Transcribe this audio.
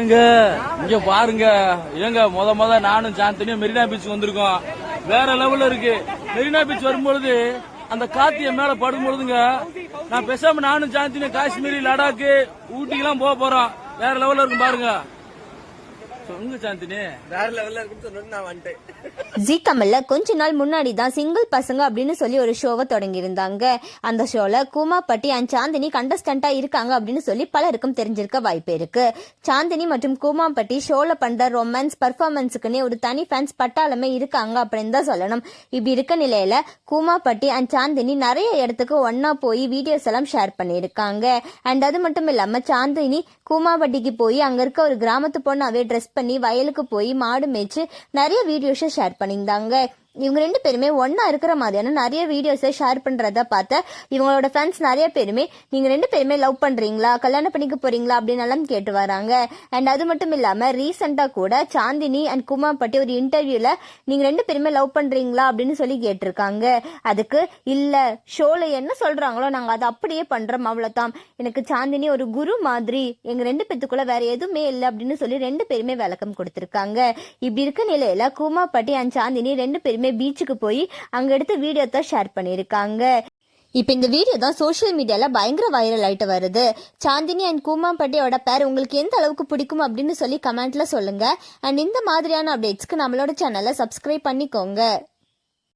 ஏங்க இங்க பாருங்க, ஏங்க முத நானும் சாந்தனியும் மெரினா பீச் வந்திருக்கோம். வேற லெவல்ல இருக்கு. மெரினா பீச் வரும்பொழுது அந்த காத்திய மேல படும்பொழுதுங்க, நான் பேசாம நானும் சாந்தனியும் காஷ்மீரி, லடாக்கு, ஊட்டிக்கெல்லாம் போறோம். வேற லெவல்ல இருக்கும் பாருங்க. ஜி தமிழ்ல கொஞ்ச நாள் முன்னாடி தான் சிங்கிள் பசங்க அப்படின்னு சொல்லி ஒரு ஷோவை தொடங்கி இருந்தாங்க. அந்த ஷோல கூமாப்பட்டி அண்ட் சாந்தினி கண்டஸ்டன்டா இருக்காங்க அப்படின்னு சொல்லி பலருக்கும் தெரிஞ்சிருக்க வாய்ப்பு இருக்கு. சாந்தினி மற்றும் கூமாப்பட்டி ஷோல பண்ற ரொமான்ஸ் பர்ஃபார்மன்ஸுக்குன்னே ஒரு தனி ஃபேன்ஸ் பட்டாளமே இருக்காங்க அப்படின்னு தான் சொல்லணும். இப்படி இருக்க நிலையில கூமாப்பட்டி அண்ட் சாந்தினி நிறைய இடத்துக்கு ஒன்னா போய் வீடியோஸ் எல்லாம் ஷேர் பண்ணியிருக்காங்க. அண்ட் அது மட்டும் இல்லாம சாந்தினி கூமாப்பட்டிக்கு போய் அங்க இருக்க ஒரு கிராமத்து பொண்ணாவே ட்ரெஸ் பண்ணி வயலுக்கு போய் மாடு மேய்ச்சு நிறைய வீடியோஸை ஷேர் பண்ணியிருந்தாங்க. இவங்க ரெண்டு பேருமே ஒன்னா இருக்கிற மாதிரியான நிறைய வீடியோஸை ஷேர் பண்றத பார்த்த இவங்களோட ஃப்ரெண்ட்ஸ் நிறைய பேருமே நீங்க ரெண்டு பேருமே லவ் பண்றீங்களா, கல்யாணம் பண்ணிக்க போறீங்களா அப்படின்னு எல்லாம் கேட்டு வராங்க. அண்ட் அது மட்டும் இல்லாம ரீசெண்டா கூட சாந்தினி அண்ட் கூமாப்பட்டி ஒரு இன்டர்வியூல நீங்க ரெண்டு பேருமே லவ் பண்றீங்களா அப்படின்னு சொல்லி கேட்டிருக்காங்க. அதுக்கு இல்ல, ஷோல என்ன சொல்றாங்களோ நாங்க அதை அப்படியே பண்றோம், அவ்வளவுதான். எனக்கு சாந்தினி ஒரு குரு மாதிரி, எங்க ரெண்டு பேத்துக்குள்ள வேற எதுவுமே இல்லை அப்படின்னு சொல்லி ரெண்டு பேருமே விளக்கம் கொடுத்திருக்காங்க. இப்படி இருக்க நிலையில கூமாப்பட்டி அண்ட் சாந்தினி ரெண்டு பேருமே பீச்சுக்கு போய் அங்க எடுத்த வீடியோ தான் ஷேர் பண்ணிருக்காங்க. இப்ப இந்த வீடியோ தான் சோசியல் மீடியால பயங்கர வைரல் ஆயிட்டு வருது. சாந்தினி அண்ட் கூமாப்பட்டியோட பேர் உங்களுக்கு எந்த அளவுக்கு பிடிக்கும் அப்படின்னு சொல்லி கமெண்ட்ல சொல்லுங்க. அண்ட் இந்த மாதிரியான அப்டேட்ஸ்க்கு நம்மளோட சேனலை சப்ஸ்கிரைப் பண்ணிக்கோங்க.